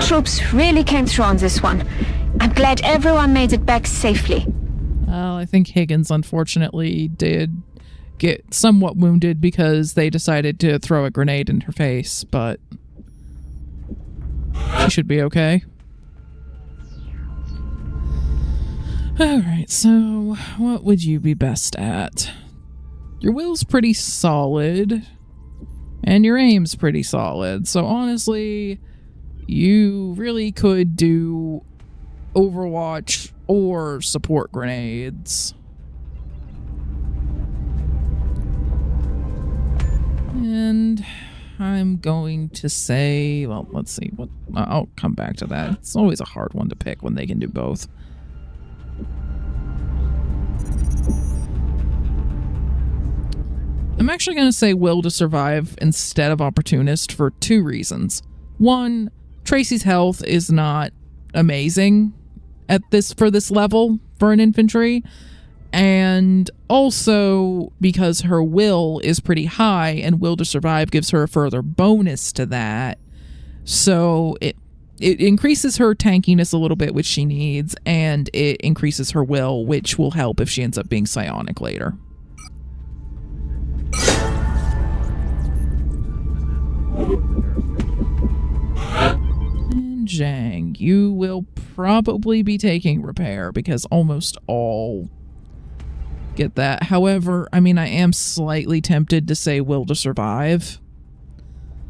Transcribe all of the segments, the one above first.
troops really came through on this one. I'm glad everyone made it back safely. Well, I think Higgins unfortunately did get somewhat wounded because they decided to throw a grenade in her face, but she should be okay. Alright, so what would you be best at? Your will's pretty solid, and your aim's pretty solid, so honestly, you really could do Overwatch or support grenades. And I'm going to say, well, let's see, what I'll come back to that. It's always a hard one to pick when they can do both. I'm actually going to say will to survive instead of opportunist for 2 reasons. One, Tracy's health is not amazing for this level for an infantry, and also because her will is pretty high and will to survive gives her a further bonus to that. So it increases her tankiness a little bit, which she needs, and it increases her will, which will help if she ends up being psionic later. And Zhang, you will probably be taking repair because almost all get that. However, I mean, I am slightly tempted to say will to survive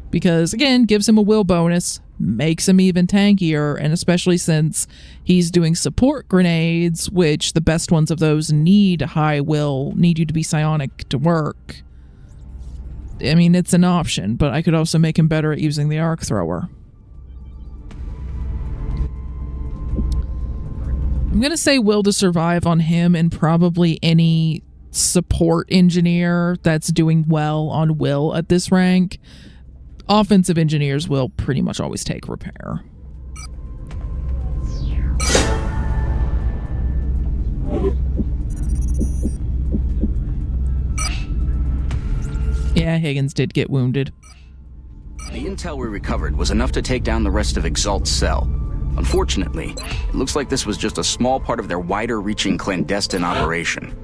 because, again, gives him a will bonus, makes him even tankier, and especially since he's doing support grenades, which the best ones of those need high will, need you to be psionic to work. I mean, it's an option, but I could also make him better at using the arc thrower. I'm going to say will to survive on him and probably any support engineer that's doing well on will at this rank. Offensive engineers will pretty much always take repair. Yeah, Higgins did get wounded. The intel we recovered was enough to take down the rest of Exalt's cell. Unfortunately, it looks like this was just a small part of their wider-reaching clandestine operation.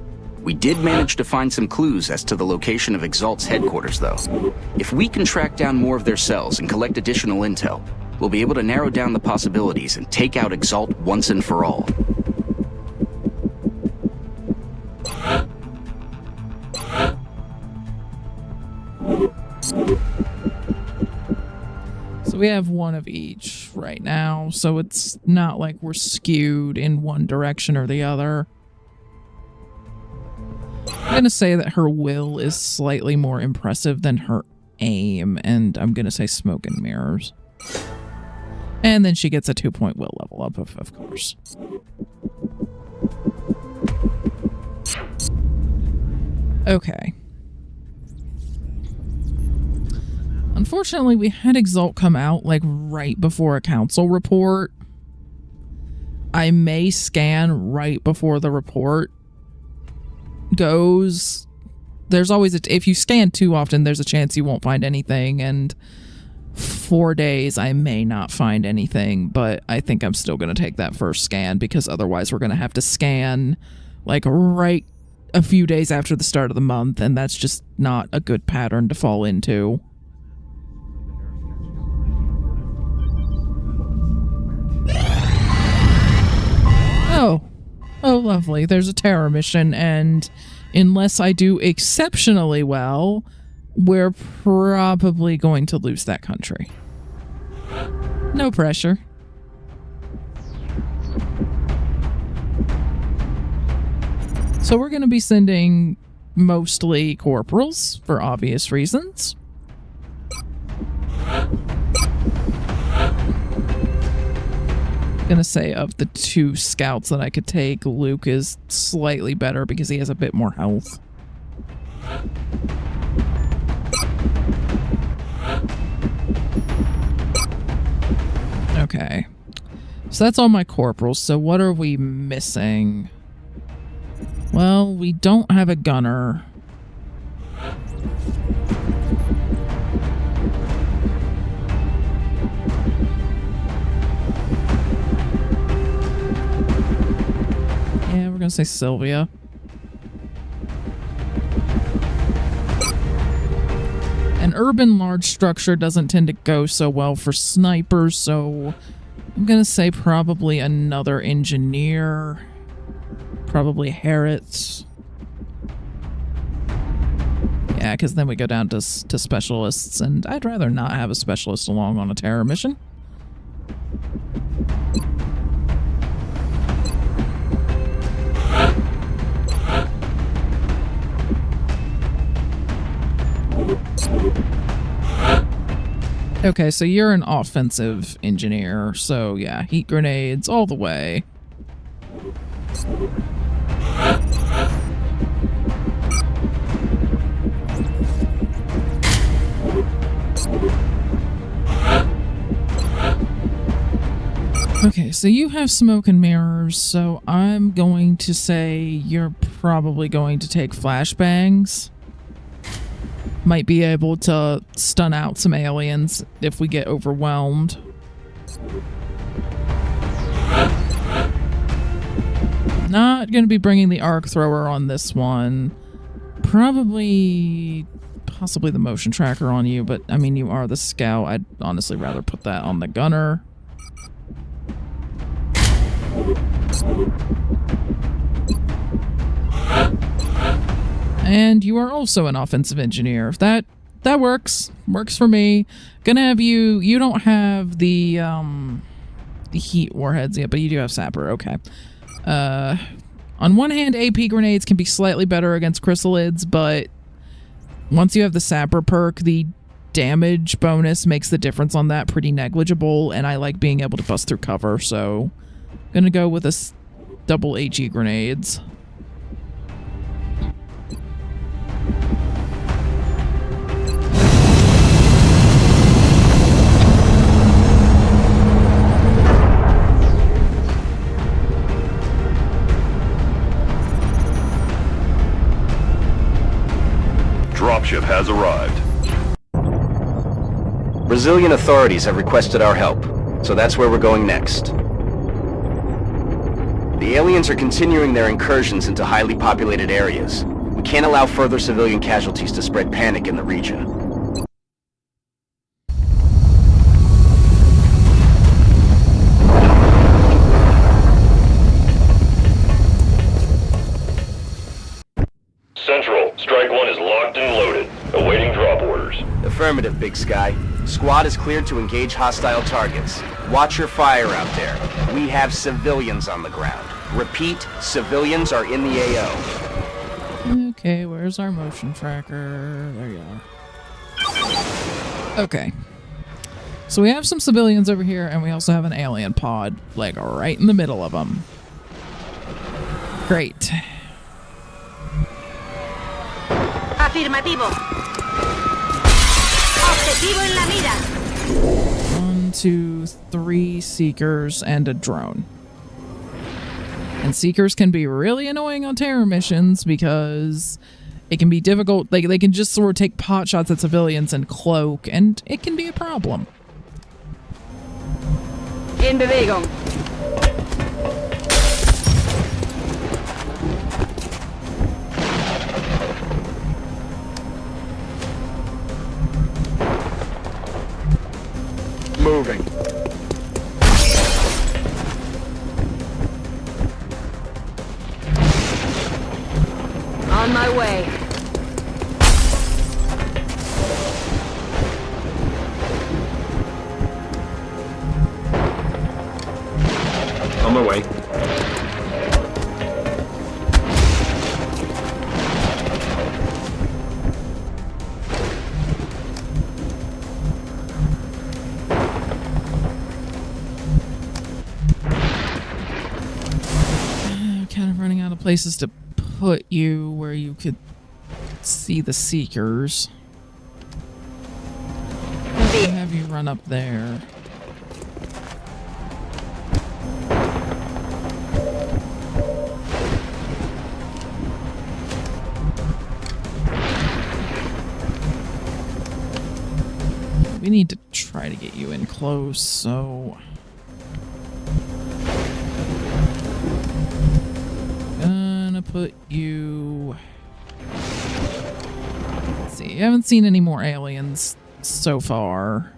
We did manage to find some clues as to the location of Exalt's headquarters, though. If we can track down more of their cells and collect additional intel, we'll be able to narrow down the possibilities and take out Exalt once and for all. So we have one of each right now, so it's not like we're skewed in one direction or the other. I'm going to say that her will is slightly more impressive than her aim, and I'm going to say smoke and mirrors. And then she gets a 2-point will level up, of course. Okay. Unfortunately, we had Exalt come out like right before a council report. I may scan right before the report goes. There's always if you scan too often, there's a chance you won't find anything, and 4 days I may not find anything, but I think I'm still going to take that first scan because otherwise we're going to have to scan like right a few days after the start of the month, and that's just not a good pattern to fall into. Oh, lovely. There's a terror mission, and unless I do exceptionally well, we're probably going to lose that country. No pressure. So we're going to be sending mostly corporals for obvious reasons. Gonna say of the 2 scouts that I could take, Luke is slightly better because he has a bit more health. Okay, so that's all my corporals. So what are we missing? Well, we don't have a gunner. gonna say Sylvia. An urban large structure doesn't tend to go so well for snipers, so I'm gonna say probably another engineer. Probably Harriet. Yeah, because then we go down to specialists, and I'd rather not have a specialist along on a terror mission. Okay, so you're an offensive engineer, so yeah, heat grenades all the way. Okay, so you have smoke and mirrors, so I'm going to say you're probably going to take flashbangs. Might be able to stun out some aliens if we get overwhelmed. Not going to be bringing the arc thrower on this one. Possibly the motion tracker on you, but I mean, you are the scout. I'd honestly rather put that on the gunner. And you are also an offensive engineer. That works. Works for me. Gonna have you. You don't have the heat warheads yet, but you do have sapper. Okay. On one hand, AP grenades can be slightly better against chrysalids, but once you have the sapper perk, the damage bonus makes the difference on that pretty negligible, and I like being able to bust through cover, so gonna go with a double HE grenades. Dropship has arrived. Brazilian authorities have requested our help, so that's where we're going next. The aliens are continuing their incursions into highly populated areas. We can't allow further civilian casualties to spread panic in the region. Central, Strike 1 is locked and loaded, awaiting drop orders. Affirmative, Big Sky. Squad is cleared to engage hostile targets. Watch your fire out there. We have civilians on the ground. Repeat, civilians are in the AO. Okay, where's our motion tracker? There you are. Okay. So we have some civilians over here, and we also have an alien pod, like, right in the middle of them. Great. Afirmativo. Objetivo en la mira. 1, 2, 3 seekers and a drone. And seekers can be really annoying on terror missions because it can be difficult. They can just sort of take pot shots at civilians and cloak, and it can be a problem. En Bewegung. Moving. On my way. On my way. Kind of running out of places to put you where you could see the seekers. I'll have you run up there. We need to try to get you in close, so gonna put you... Let's see, I haven't seen any more aliens so far.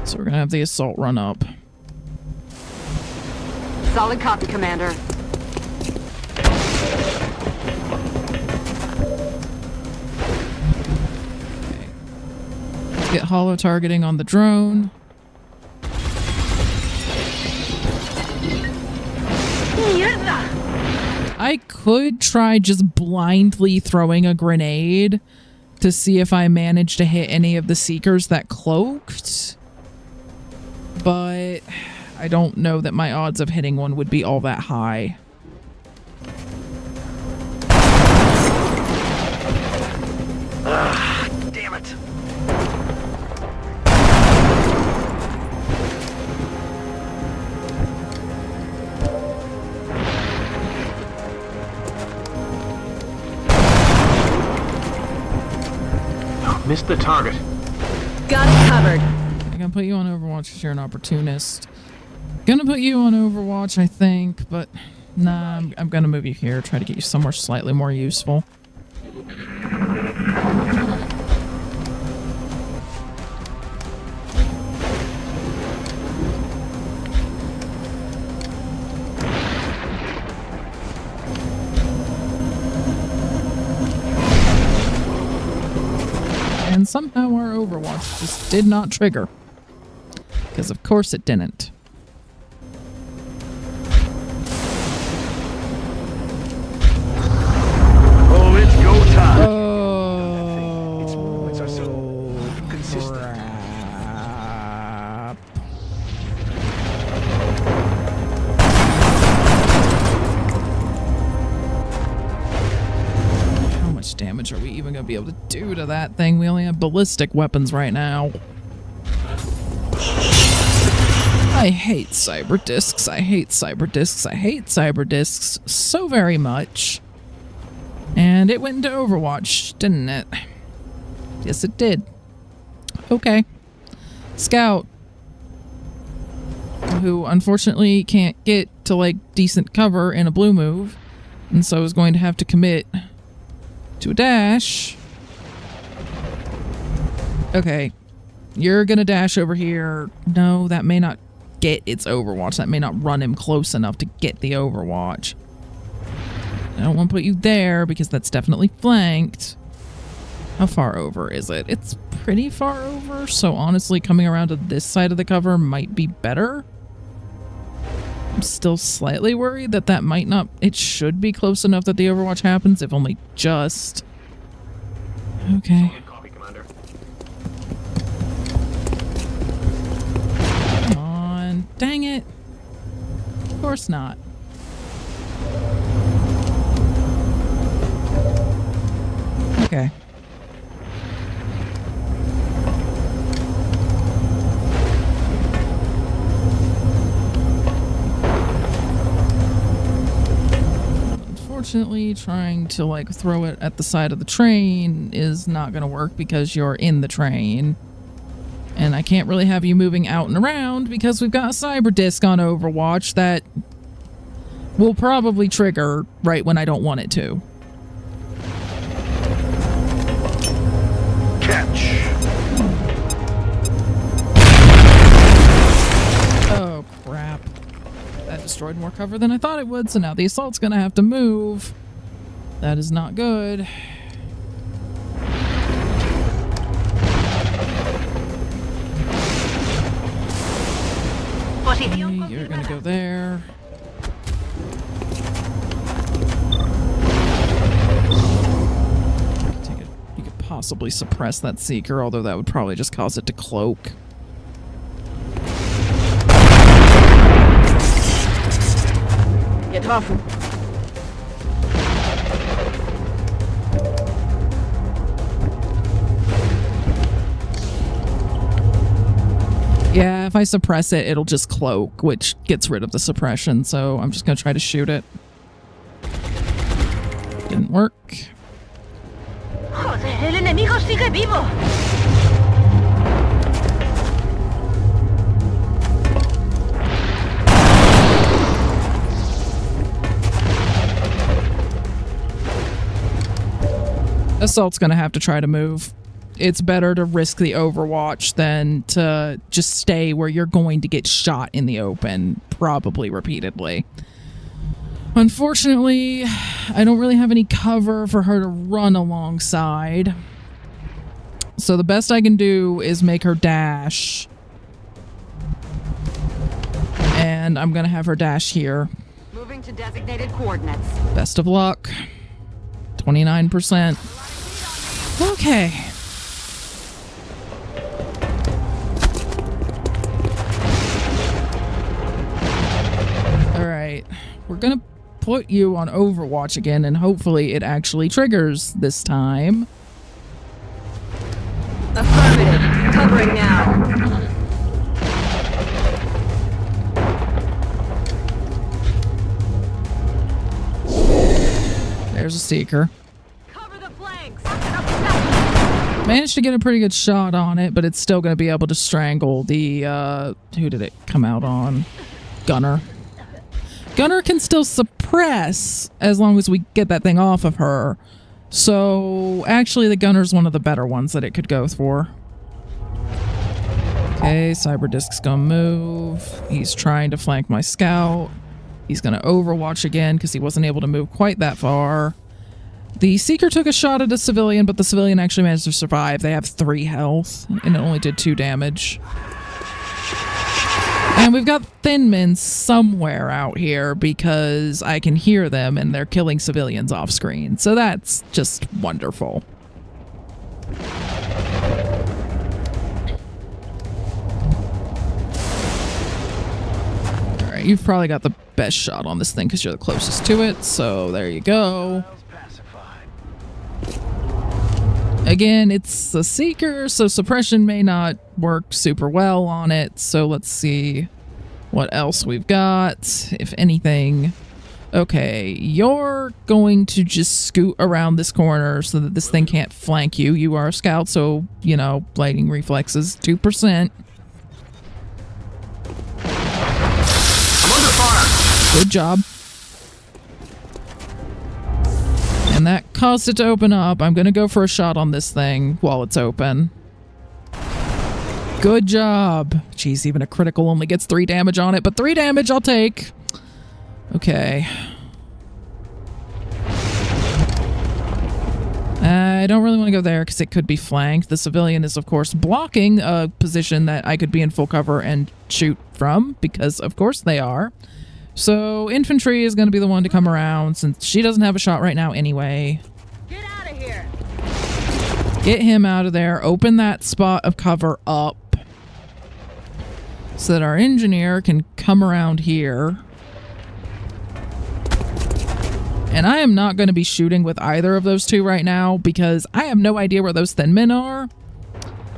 So we're gonna have the assault run up. Solid copy, Commander. Okay. Let's get holo targeting on the drone. I could try just blindly throwing a grenade to see if I manage to hit any of the seekers that cloaked. But I don't know that my odds of hitting one would be all that high. Damn it. Missed the target. Got it covered. I'm gonna put you on Overwatch because you're an opportunist. Gonna put you on Overwatch, I think, but nah, I'm gonna move you here, try to get you somewhere slightly more useful. And somehow our Overwatch just did not trigger. Because of course it didn't. Oh, it's go time. Oh, Its movements are so consistent. crap. How much damage are we even going to be able to do to that thing? We only have ballistic weapons right now. I hate Cyberdiscs. I hate Cyberdiscs. I hate Cyberdiscs so very much. And it went into Overwatch, didn't it? Yes, it did. Okay. Scout, who unfortunately can't get to, like, decent cover in a blue move, and so is going to have to commit to a dash. Okay. You're gonna dash over here. No, that may not get its Overwatch. That may not run him close enough to get the Overwatch. I don't want to put you there because that's definitely flanked. How far over is it? It's pretty far over, so honestly coming around to this side of the cover might be better. I'm still slightly worried that that might not... It should be close enough that the Overwatch happens, if only just. Okay. Copy, Commander. Come on. Dang it. Of course not. Okay. Unfortunately, trying to like throw it at the side of the train is not going to work because you're in the train. And I can't really have you moving out and around because we've got a Cyberdisc on Overwatch that will probably trigger right when I don't want it to. Catch. Oh, crap. That destroyed more cover than I thought it would, so now the assault's gonna have to move. That is not good. Okay, you're gonna go there. You could possibly suppress that Seeker, although that would probably just cause it to cloak. Get off. Yeah, if I suppress it, it'll just cloak, which gets rid of the suppression, so I'm just gonna try to shoot it. Didn't work. Joder, el enemigo sigue vivo. Assault's gonna have to try to move. It's better to risk the overwatch than to just stay where you're going to get shot in the open, probably repeatedly. Unfortunately, I don't really have any cover for her to run alongside. So the best I can do is make her dash. And I'm gonna have her dash here. Moving to designated coordinates. Best of luck. 29%. Okay. Alright. We're gonna put you on Overwatch again, and hopefully it actually triggers this time. Affirmative. Covering now. There's a Seeker. Cover the flanks. Managed to get a pretty good shot on it, but it's still going to be able to strangle the, who did it come out on? Gunner. Gunner can still suppress as long as we get that thing off of her. So, actually, the Gunner's one of the better ones that it could go for. Okay, Cyberdiscs gonna move. He's trying to flank my scout. He's gonna overwatch again because he wasn't able to move quite that far. The Seeker took a shot at a civilian, but the civilian actually managed to survive. They have 3 health, and it only did 2 damage. And we've got thin men somewhere out here because I can hear them and they're killing civilians off screen. So that's just wonderful. Alright, you've probably got the best shot on this thing because you're the closest to it. So there you go. Again, it's a Seeker, so suppression may not work super well on it. So let's see what else we've got, if anything. Okay, you're going to just scoot around this corner so that this thing can't flank you. You are a scout, so, you know, lightning reflexes, 2%. I'm under fire. Good job. And that caused it to open up. I'm going to go for a shot on this thing while it's open. Good job. Jeez, even a critical only gets 3 damage on it, but 3 damage I'll take. Okay. I don't really want to go there because it could be flanked. The civilian is, of course, blocking a position that I could be in full cover and shoot from because, of course, they are. So infantry is going to be the one to come around since she doesn't have a shot right now anyway. Get out of here. Get him out of there. Open that spot of cover up so that our engineer can come around here. And I am not going to be shooting with either of those two right now because I have no idea where those thin men are.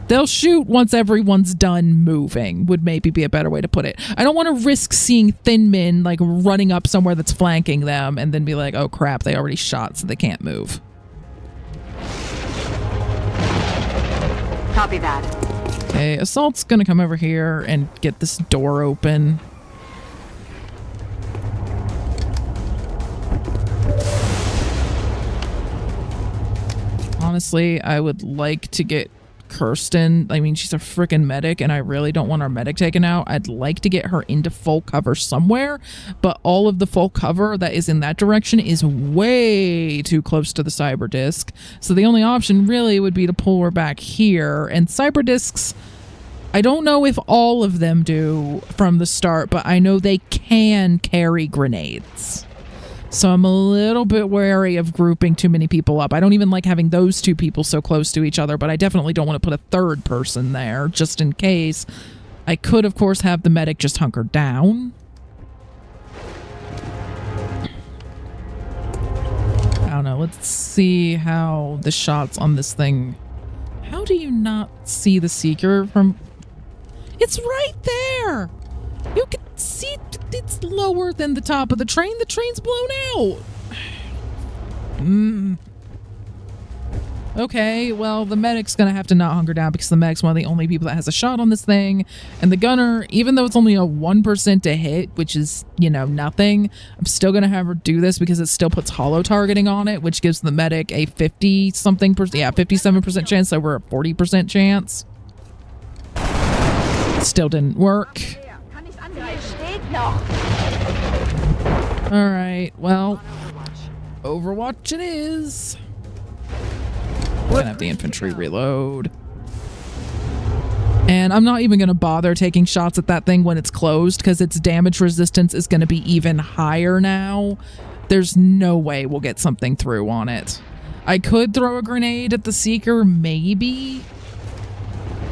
They'll shoot once everyone's done moving, would maybe be a better way to put it. I don't want to risk seeing thin men like running up somewhere that's flanking them and then be like, oh crap, they already shot so they can't move. Copy that. Okay, Assault's gonna come over here and get this door open. Honestly, I would like to get Kirsten. I mean, she's a freaking medic, and I really don't want our medic taken out. I'd like to get her into full cover somewhere, but all of the full cover that is in that direction is way too close to the Cyberdisc. So the only option really would be to pull her back here. And Cyberdiscs, I don't know if all of them do from the start, but I know they can carry grenades. So I'm a little bit wary of grouping too many people up. I don't even like having those 2 people so close to each other, but I definitely don't want to put a 3rd person there, just in case. I could, of course, have the medic just hunker down. I don't know. Let's see how the shots on this thing... How do you not see the Seeker from... It's right there! You can see it's lower than the top of the train. The train's blown out. Okay, well, the medic's gonna have to not hunker down because the medic's one of the only people that has a shot on this thing. And the gunner, even though it's only a 1% to hit, which is, you know, nothing, I'm still gonna have her do this because it still puts hollow targeting on it, which gives the medic a 50-something percent, yeah, 57% chance over a 40% chance. Still didn't work. Alright, well, Overwatch it is. We're gonna have the infantry reload. And I'm not even gonna bother taking shots at that thing when it's closed because its damage resistance is gonna be even higher now. There's no way we'll get something through on it. I could throw a grenade at the Seeker, maybe,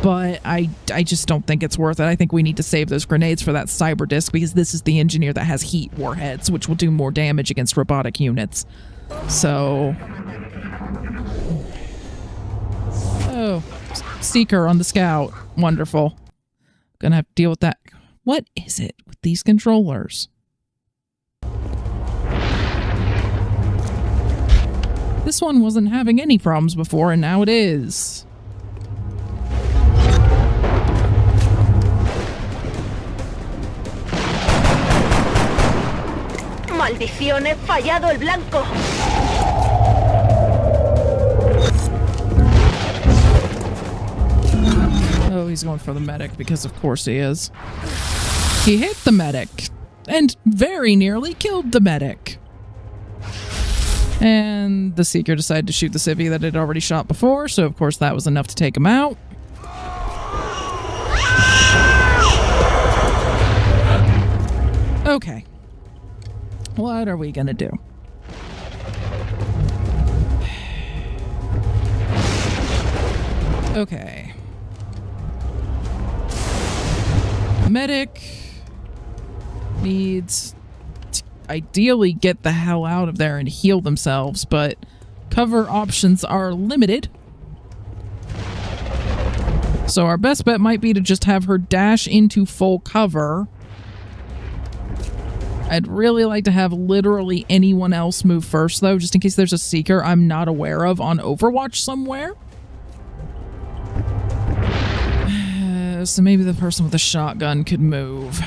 but I just don't think it's worth it. I think we need to save those grenades for that Cyberdisc because this is the engineer that has heat warheads, which will do more damage against robotic units. So... Oh, Seeker on the Scout. Wonderful. Gonna have to deal with that. What is it with these controllers? This one wasn't having any problems before, and now it is. Maldición, he fallado el blanco. Oh, he's going for the medic because of course he is. He hit the medic and very nearly killed the medic. And the Seeker decided to shoot the civvy that it had already shot before, so of course that was enough to take him out. Okay. What are we gonna do? Okay. Medic needs to ideally get the hell out of there and heal themselves, but cover options are limited. So our best bet might be to just have her dash into full cover. I'd really like to have literally anyone else move first, though, just in case there's a Seeker I'm not aware of on Overwatch somewhere. So maybe the person with the shotgun could move.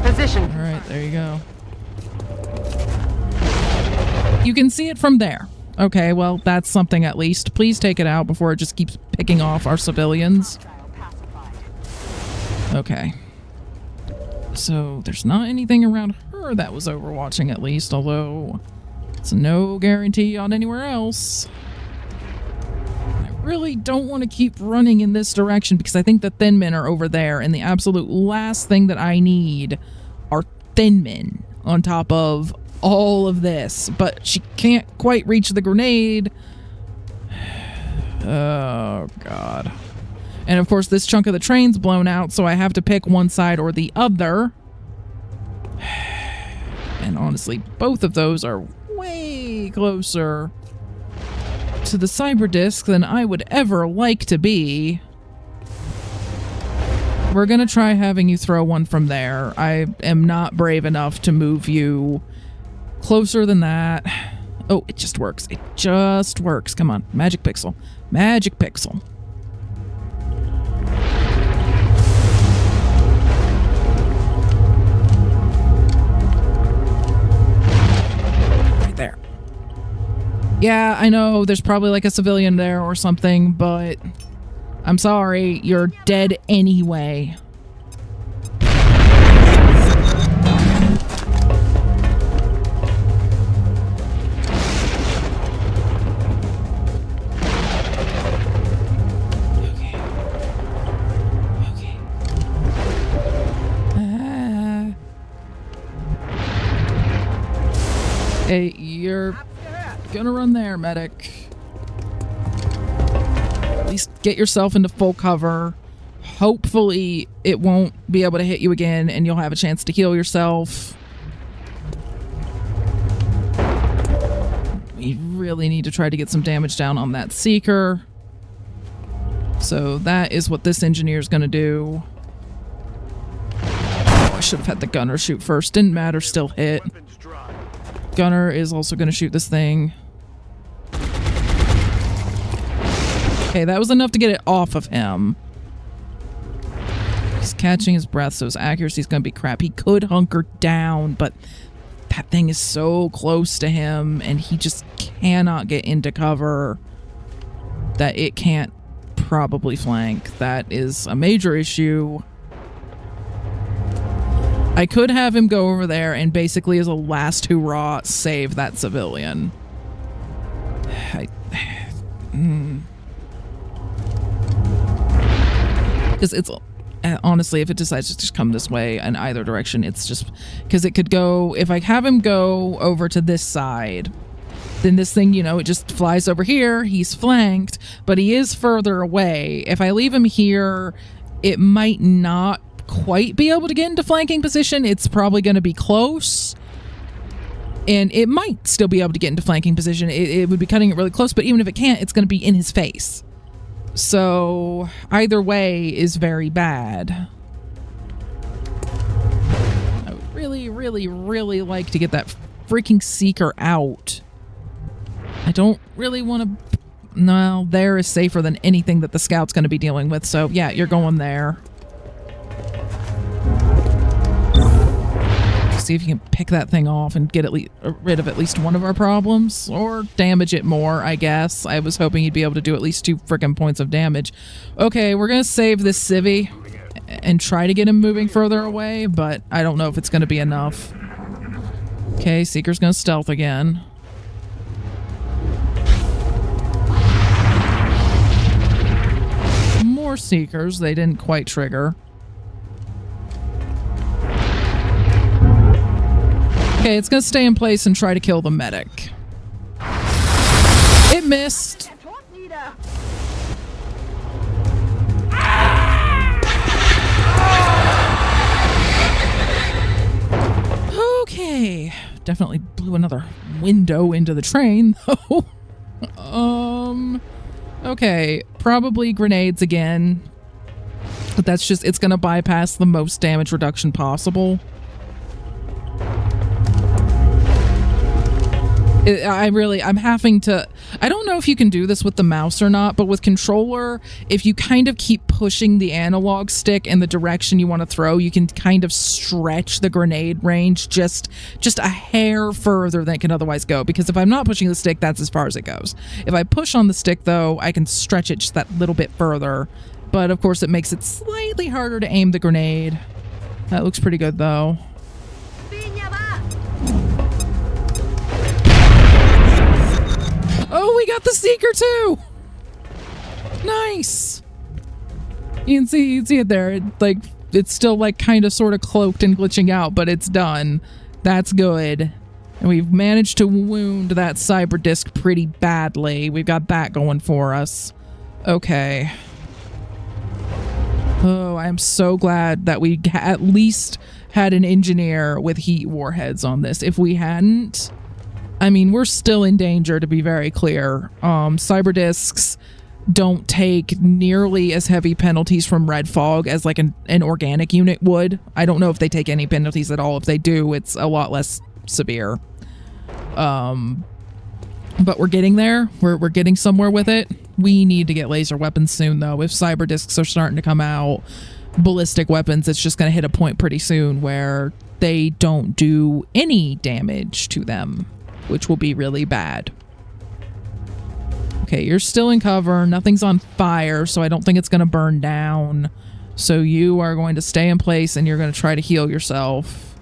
Position. All right, there you go. You can see it from there. Okay, well, that's something at least. Please take it out before it just keeps picking off our civilians. Okay. So there's not anything around her that was overwatching at least, although it's no guarantee on anywhere else. I really don't want to keep running in this direction because I think the thin men are over there, and the absolute last thing that I need are thin men on top of all of this. But she can't quite reach the grenade. Oh, God. And of course, this chunk of the train's blown out, so I have to pick one side or the other. And honestly, both of those are way closer to the Cyberdisc than I would ever like to be. We're gonna try having you throw one from there. I am not brave enough to move you closer than that. Oh, it just works. It just works. Come on. Magic pixel. Magic pixel. Right there. Yeah, I know there's probably like a civilian there or something, but I'm sorry. You're dead anyway. Hey, you're gonna run there, medic. At least get yourself into full cover. Hopefully, it won't be able to hit you again, and you'll have a chance to heal yourself. We really need to try to get some damage down on that Seeker. So that is what this engineer is gonna do. I should have had the gunner shoot first. Didn't matter, still hit. Gunner is also going to shoot this thing. Okay, that was enough to get it off of him. He's catching his breath, so his accuracy is going to be crap. He could hunker down, but that thing is so close to him, and he just cannot get into cover that it can't probably flank. That is a major issue. I could have him go over there and basically as a last hurrah save that civilian. Because it's honestly, if it decides to just come this way in either direction, it's just because it could go, if I have him go over to this side, then this thing, you know, it just flies over here. He's flanked, but he is further away. If I leave him here, it might not quite be able to get into flanking position. It's probably going to be close, and it might still be able to get into flanking position. It would be cutting it really close, but even if it can't, it's going to be in his face. So either way is very bad. I would really, really, really like to get that freaking seeker out. I don't really want to... No, there is safer than anything that the scout's going to be dealing with. So yeah, you're going there. See if you can pick that thing off and get rid of at least one of our problems, or damage it more, I guess. I was hoping you'd be able to do at least 2 freaking points of damage. Okay, we're gonna save this civvy and try to get him moving further away, but I don't know if it's gonna be enough. Okay, Seeker's gonna stealth again. More Seekers. They didn't quite trigger. Okay, it's going to stay in place and try to kill the medic. It missed. Okay. Definitely blew another window into the train, though. Okay. Probably grenades again. But that's just, it's going to bypass the most damage reduction possible. I'm having to... I don't know if you can do this with the mouse or not, but with controller, if you kind of keep pushing the analog stick in the direction you want to throw, you can kind of stretch the grenade range just a hair further than it can otherwise go. Because if I'm not pushing the stick, that's as far as it goes. If I push on the stick, though, I can stretch it just that little bit further. But, of course, it makes it slightly harder to aim the grenade. That looks pretty good, though. Oh, we got the Seeker too! Nice! You can see it there. It's still like kind of sort of cloaked and glitching out, but it's done. That's good. And we've managed to wound that Cyberdisc pretty badly. We've got that going for us. Okay. Oh, I'm so glad that we at least had an engineer with heat warheads on this. If we hadn't... I mean, we're still in danger, to be very clear. Cyberdiscs don't take nearly as heavy penalties from red fog as like an organic unit would. I don't know if they take any penalties at all. If they do, it's a lot less severe. But we're getting there. We're getting somewhere with it. We need to get laser weapons soon, though. If Cyberdiscs are starting to come out, ballistic weapons, it's just going to hit a point pretty soon where they don't do any damage to them, which will be really bad. Okay, you're still in cover. Nothing's on fire, so I don't think it's going to burn down. So you are going to stay in place, and you're going to try to heal yourself.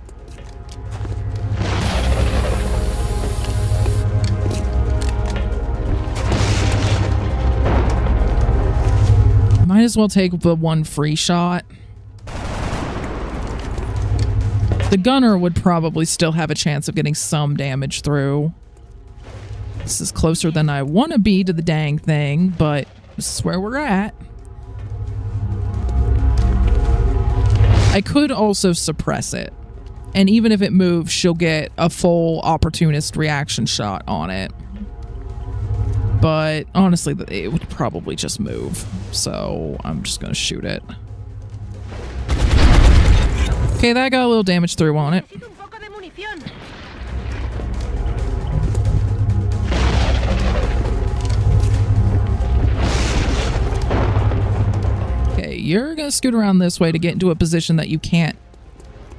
Might as well take the one free shot. The gunner would probably still have a chance of getting some damage through. This is closer than I want to be to the dang thing, but this is where we're at. I could also suppress it. And even if it moves, she'll get a full opportunist reaction shot on it. But honestly, it would probably just move. So I'm just going to shoot it. Okay, that got a little damage through on it. Necesito un poco de munición. Okay, you're gonna scoot around this way to get into a position that you can't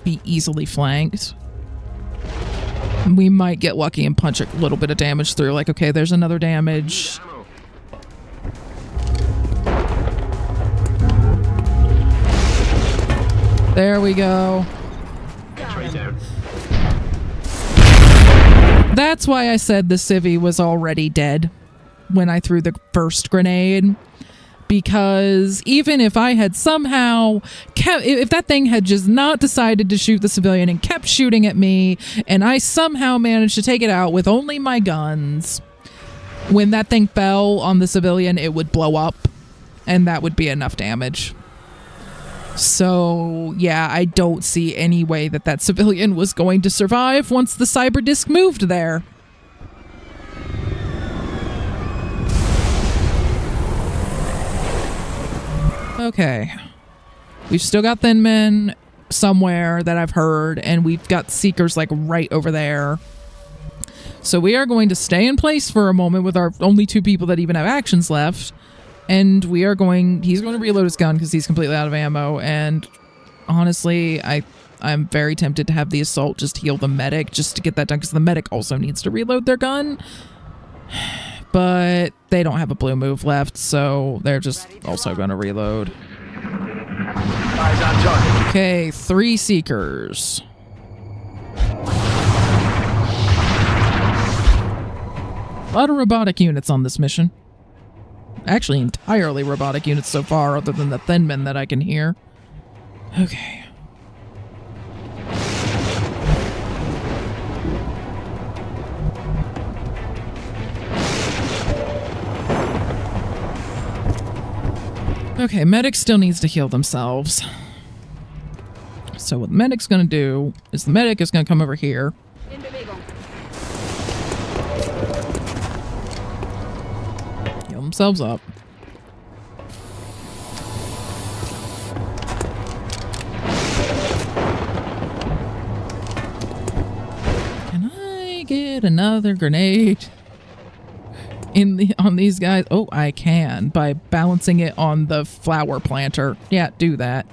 be easily flanked. We might get lucky and punch a little bit of damage through. Like, okay, there's another damage. There we go. That's why I said the civvy was already dead when I threw the first grenade. Because even if I had somehow if that thing had just not decided to shoot the civilian and kept shooting at me, and I somehow managed to take it out with only my guns, when that thing fell on the civilian, it would blow up, and that would be enough damage. So, yeah, I don't see any way that that civilian was going to survive once the Cyberdisc moved there. Okay. We've still got thin men somewhere that I've heard, and we've got seekers like right over there. So we are going to stay in place for a moment with our only 2 people that even have actions left. And he's going to reload his gun because he's completely out of ammo. And honestly, I'm very tempted to have the assault just heal the medic just to get that done, because the medic also needs to reload their gun. But they don't have a blue move left, so they're just also going to reload. Eyes on target. Okay, 3 seekers. A lot of robotic units on this mission. Actually, entirely robotic units so far, other than the thin men that I can hear. Okay. Okay, medic still needs to heal themselves. So what the medic's gonna do is the medic is gonna come over here. Heal themselves up. Can I get another grenade on these guys? Oh, I can by balancing it on the flower planter. Yeah, do that.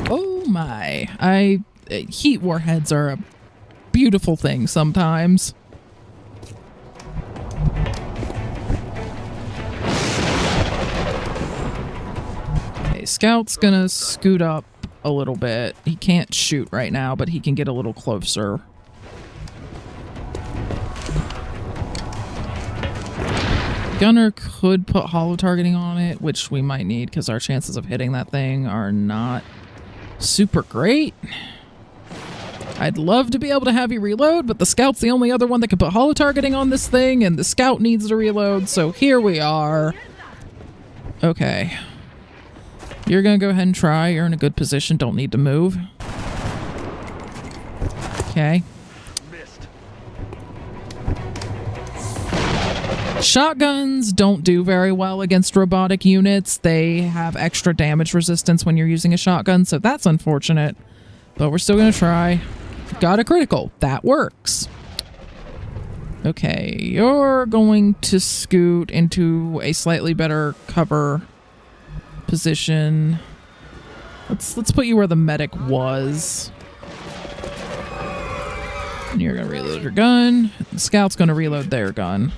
Oh my. Heat warheads are a beautiful thing sometimes. Okay, Scout's gonna scoot up a little bit. He can't shoot right now, but he can get a little closer. Gunner could put hollow targeting on it, which we might need because our chances of hitting that thing are not super great. I'd love to be able to have you reload, but the Scout's the only other one that can put hollow targeting on this thing, and the Scout needs to reload, so here we are. Okay. You're gonna go ahead and try. You're in a good position. Don't need to move. Okay. Shotguns don't do very well against robotic units. They have extra damage resistance when you're using a shotgun, so that's unfortunate. But we're still gonna try. Got a critical. That works. Okay, you're going to scoot into a slightly better cover position. Let's put you where the medic was. And you're gonna reload your gun. The Scout's gonna reload their gun.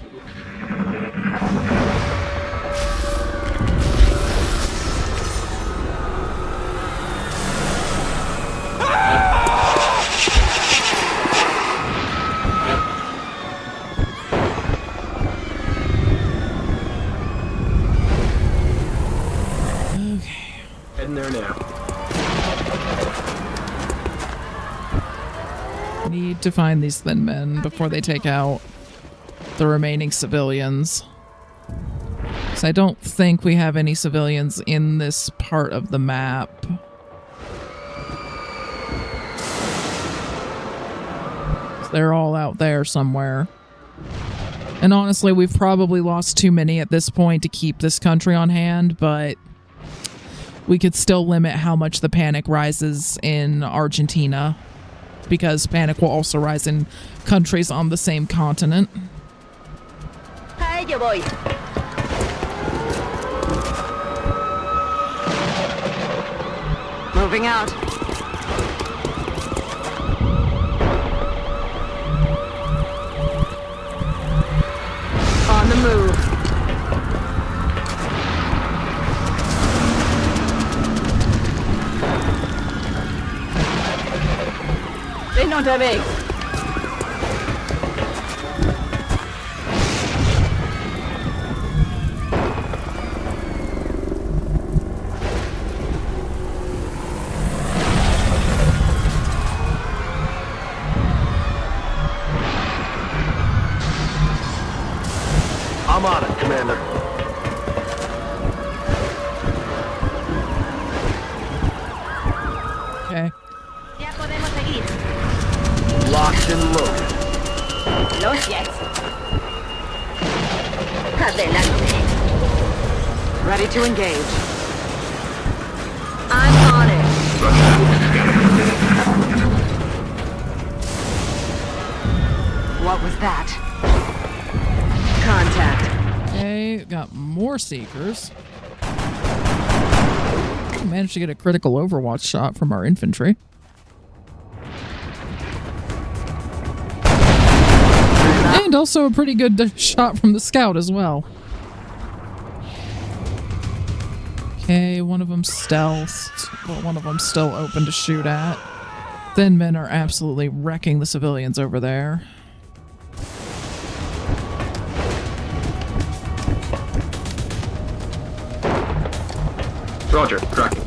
Heading there now. Need to find these thin men before they take out the remaining civilians. So I don't think we have any civilians in this part of the map. They're all out there somewhere. And honestly, we've probably lost too many at this point to keep this country on hand, but we could still limit how much the panic rises in Argentina, because panic will also rise in countries on the same continent. A ello voy. Moving out. On the move. Ven otra vez. I'm on it, Commander. Okay. Ya podemos seguir. Locked and loaded. Los jets. Adelante. Ready to engage. I'm on it. What was that? Contact. Okay, got more Seekers. Managed to get a critical Overwatch shot from our infantry. And also a pretty good shot from the scout as well. Okay, one of them stealthed, but one of them still open to shoot at. Thin men are absolutely wrecking the civilians over there. Roger, tracking.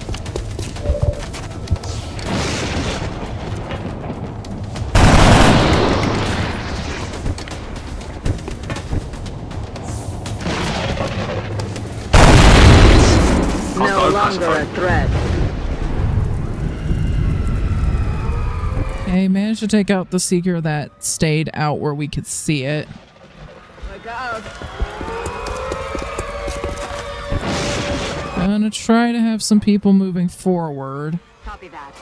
No longer a threat. Okay, managed to take out the Seeker that stayed out where we could see it. Look out. I'm gonna try to have some people moving forward. Copy that.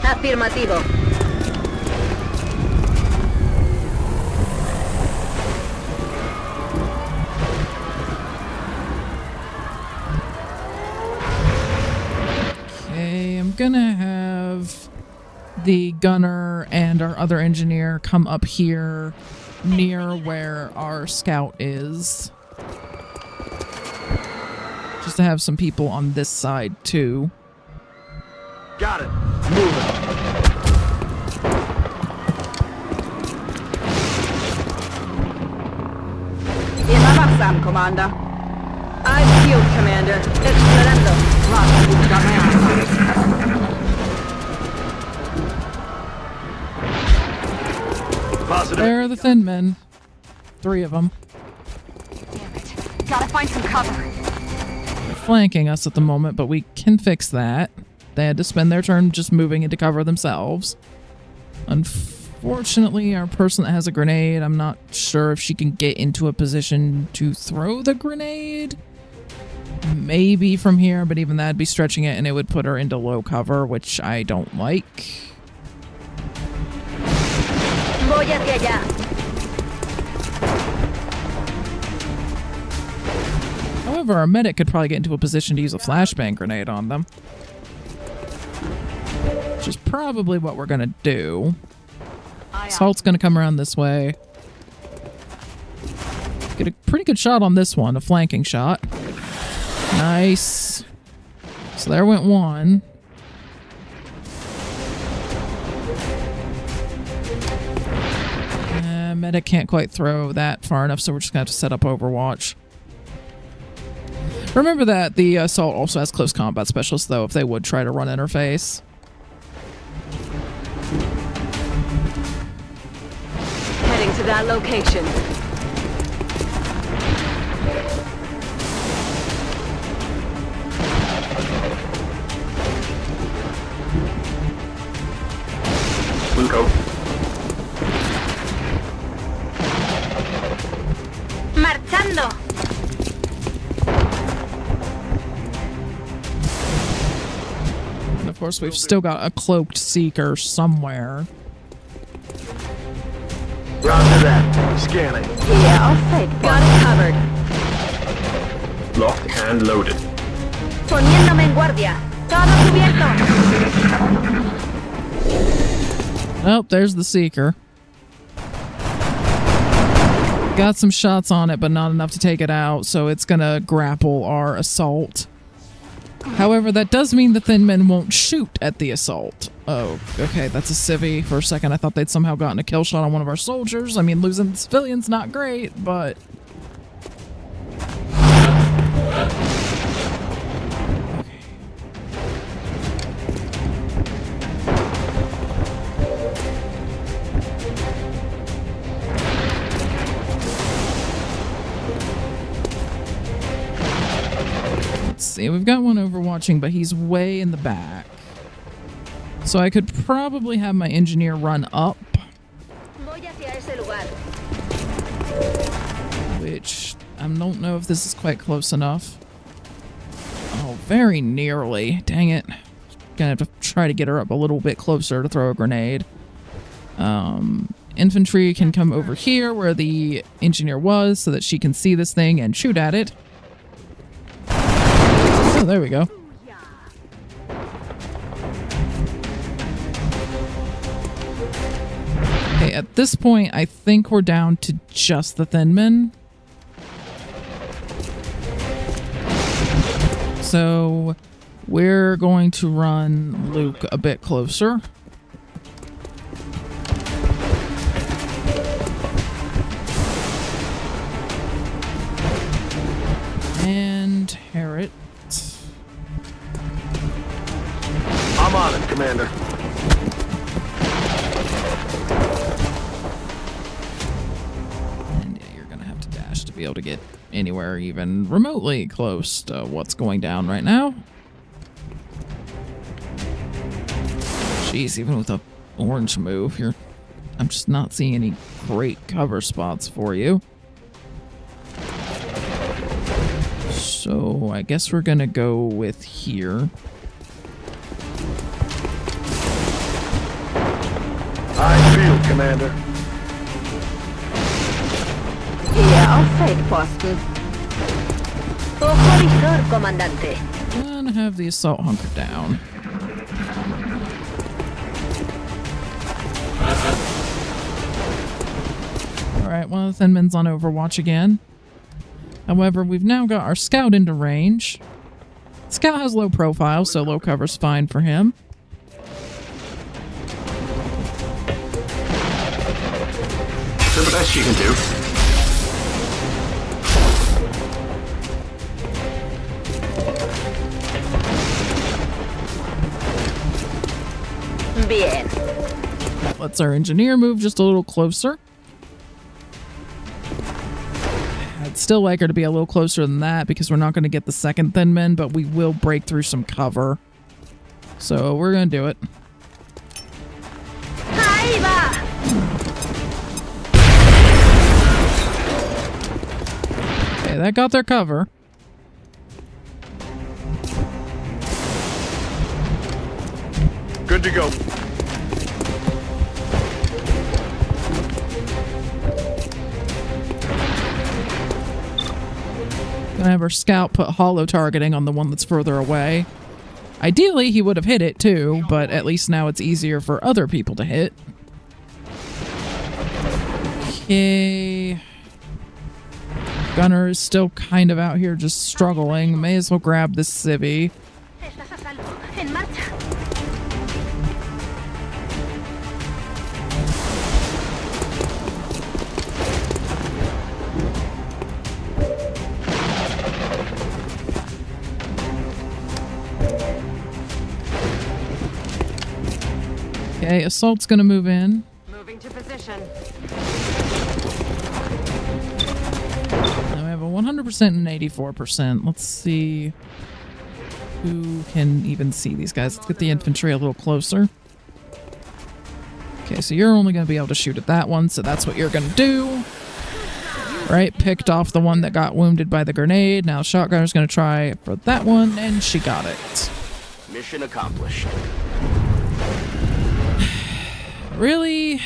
Afirmativo. Okay, I'm gonna have the gunner and our other engineer come up here near where our scout is. Just to have some people on this side too. Got it. Moving. Sam, Commander. I'm Field Commander. Explorando. Positive. There are the thin men. 3 of them. Damn it. Gotta find some cover. They're flanking us at the moment, but we can fix that. They had to spend their turn just moving into cover themselves. Unfortunately, our person that has a grenade, I'm not sure if she can get into a position to throw the grenade. Maybe from here, but even that'd be stretching it, and it would put her into low cover, which I don't like. Voy hacia allá. However, our medic could probably get into a position to use a flashbang grenade on them. Which is probably what we're gonna do. Assault's gonna come around this way. Get a pretty good shot on this one, a flanking shot. Nice. So there went one. Medic can't quite throw that far enough, so we're just gonna have to set up Overwatch. Remember that the assault also has close combat specialists, though, if they would try to run interface. Heading to that location. Wilco. Marchando. And of course, we've still got a cloaked seeker somewhere. Roger that. Scanning. Yeah, I'll take. Got it covered. Locked and loaded. Poniéndome en guardia. Todo cubierto. Oh, there's the seeker. Got some shots on it, but not enough to take it out, so it's gonna grapple our assault. However, that does mean the thin men won't shoot at the assault. Oh, okay, that's a civvy. For a second, I thought they'd somehow gotten a kill shot on one of our soldiers. I mean, losing the civilians, not great, but... See, we've got one overwatching, but he's way in the back. So I could probably have my engineer run up. Voy hacia ese lugar. Which, I don't know if this is quite close enough. Oh, very nearly. Dang it. Gonna have to try to get her up a little bit closer to throw a grenade. Infantry can come over here where the engineer was so that she can see this thing and shoot at it. Oh, there we go. Okay, at this point, I think we're down to just the thin men. So we're going to run Luke a bit closer. And Harriet. I'm on it, Commander. And yeah, you're gonna have to dash to be able to get anywhere even remotely close to what's going down right now. Jeez, even with a orange move, I'm just not seeing any great cover spots for you. So I guess we're gonna go with here. I feel, Commander. Yeah, I'll take posten. Ojo visor, comandante. And have the assault hunker down. Alright, one of the thin men's on Overwatch again. However, we've now got our scout into range. Scout has low profile, so low cover's fine for him. Do the best you can do. Bien. That lets our engineer move just a little closer. I'd still like her to be a little closer than that because we're not going to get the second thin men, but we will break through some cover. So we're going to do it. Ahí va. Okay, that got their cover. Good to go. Gonna have our scout put hollow targeting on the one that's further away. Ideally, he would have hit it too, but at least now it's easier for other people to hit. Okay. Gunner is still kind of out here just struggling. May as well grab this civvy. Estás a salvo. En marcha. Okay, assault's gonna move in. Moving to position. Now we have a 100% and 84%. Let's see who can even see these guys. Let's get the infantry a little closer. Okay, so you're only going to be able to shoot at that one, so that's what you're going to do. Right, picked off the one that got wounded by the grenade. Now Shotgunner's going to try for that one, and she got it. Mission accomplished. Really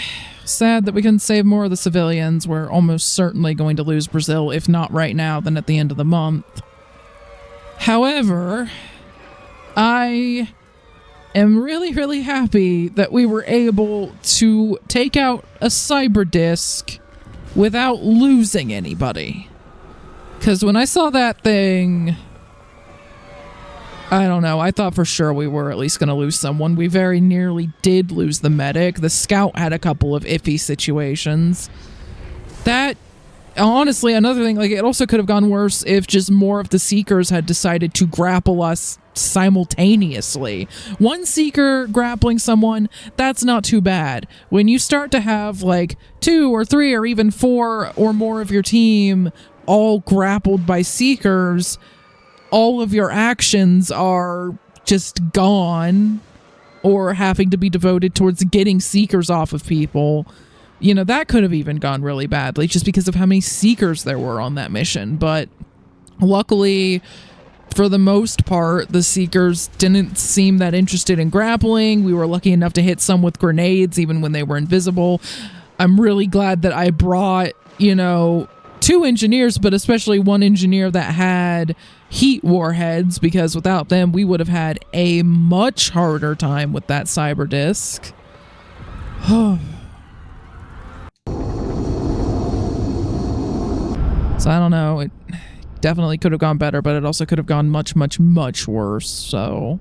sad that we couldn't save more of the civilians. We're almost certainly going to lose Brazil, if not right now, then at the end of the month. However, I am really, really happy that we were able to take out a Cyberdisc without losing anybody. Because when I saw that thing, I don't know, I thought for sure we were at least going to lose someone. We very nearly did lose the medic. The scout had a couple of iffy situations. That, honestly, another thing, like, it also could have gone worse if just more of the Seekers had decided to grapple us simultaneously. One Seeker grappling someone, that's not too bad. When you start to have, like, 2 or 3 or even 4 or more of your team all grappled by Seekers, all of your actions are just gone or having to be devoted towards getting Seekers off of people. You know, that could have even gone really badly just because of how many Seekers there were on that mission. But luckily, for the most part, the Seekers didn't seem that interested in grappling. We were lucky enough to hit some with grenades even when they were invisible. I'm really glad that I brought, you know, 2 engineers, but especially one engineer that had heat warheads, because without them, we would have had a much harder time with that Cyberdisc. So I don't know, it definitely could have gone better, but it also could have gone much, much, much worse. So